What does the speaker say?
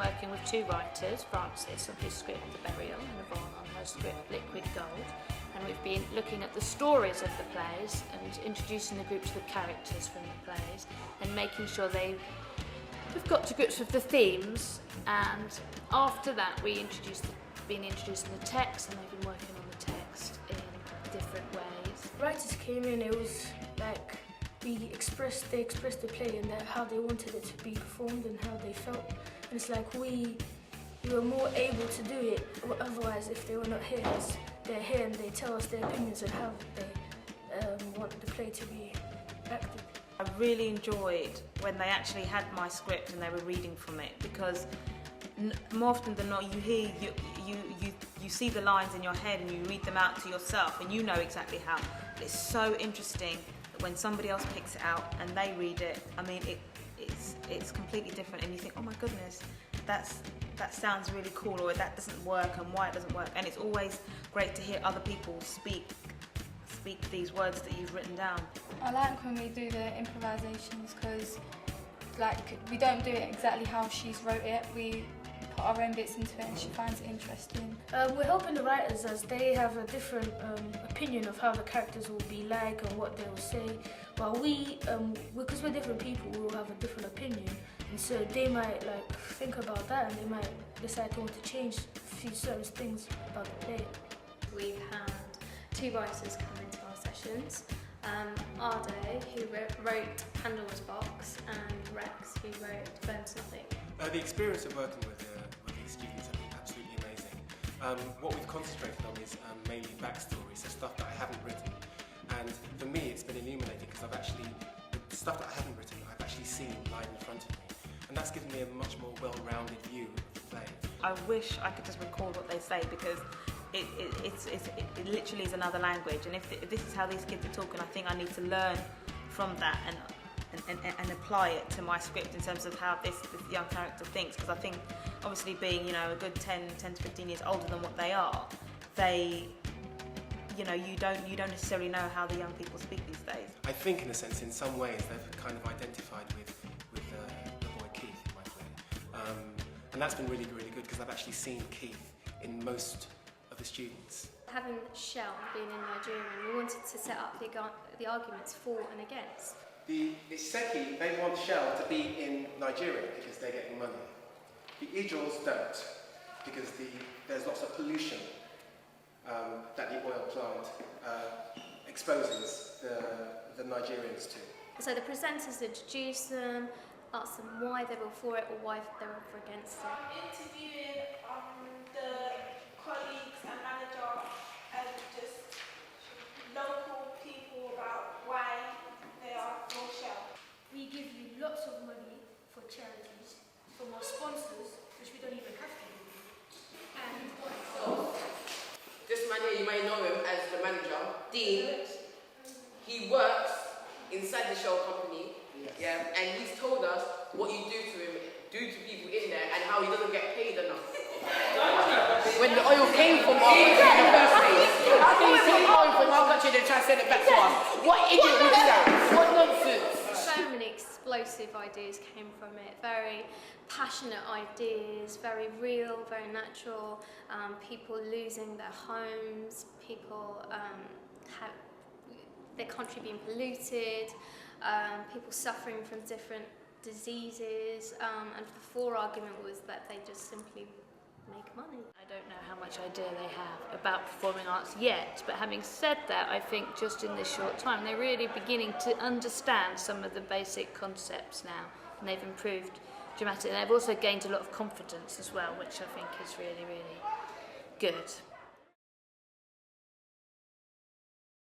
working with two writers, Frances on his script The Burial and Yvonne on her script Liquid Gold, and we've been looking at the stories of the plays and introducing the group to the characters from the plays and making sure they've got to grips with the themes. And after that been introducing the text, and they've been working on the text in different ways. Writers came in, it was like they expressed the play and how they wanted it to be performed and how they felt. And it's like we were more able to do it, otherwise if they were not here, they're here and they tell us their opinions and how they want the play to be acted. I really enjoyed when they actually had my script and they were reading from it, because more often than not you see the lines in your head and you read them out to yourself and you know exactly how. It's so interesting that when somebody else picks it out and they read it, I mean it's completely different, and you think, oh my goodness, that sounds really cool, or that doesn't work, and why it doesn't work. And it's always great to hear other people speak these words that you've written down. I like when we do the improvisations, because we don't do it exactly how she's wrote it. We put our own bits into it and she finds it interesting. We're helping the writers as they have a different opinion of how the characters will be like and what they will say. While because we're different people, we will have a different opinion, and so they might think about that and they might decide to want to change a few certain things about the play. We've had two writers come into our sessions. Arde, who wrote Pandora's Box, and Rex, who wrote Burns Nothing. The experience of working with these students has been absolutely amazing. What we've concentrated on is mainly backstories, so stuff that I haven't written. And for me, it's been illuminating because the stuff that I haven't written, I've actually seen live in front of me. And that's given me a much more well-rounded view of the play. I wish I could just record what they say, because it literally is another language, and if this is how these kids are talking, I think I need to learn from that and apply it to my script in terms of how this young character thinks, because I think obviously being a good 10 to 15 years older than what they are, you don't necessarily know how the young people speak these days. I think in a sense, in some ways, they've kind of identified with the boy Keith in my play, and that's been really, really good, because I've actually seen Keith in most of the students. Having Shell being in Nigeria, we wanted to set up the arguments for and against. The Iseki, they want Shell to be in Nigeria because they're getting money. The Ijos don't, because there's lots of pollution that the oil plant exposes the Nigerians to. So the presenters introduce them, ask them why they were for it or why they were for against it. Interviewing the colleagues and manager and just local people about why they are for Shell. We give you lots of money for charities from our sponsors, which we don't even have to do. And this man here, you may know him as the manager, Dean. He works inside the Shell company, yeah, and he's told us what you do to people in there, and how he doesn't get paid enough. When the oil came from our country in the first place, how can you take oil from our country and then try to send it back to us? What idiot would do that? What nonsense! So many explosive ideas came from it, very passionate ideas, very real, very natural, people losing their homes, people their country being polluted, people suffering from different diseases, and the fore argument was that they just simply make money. I don't know how much idea they have about performing arts yet, but having said that, I think just in this short time they're really beginning to understand some of the basic concepts now, and they've improved dramatically. And they've also gained a lot of confidence as well, which I think is really, really good.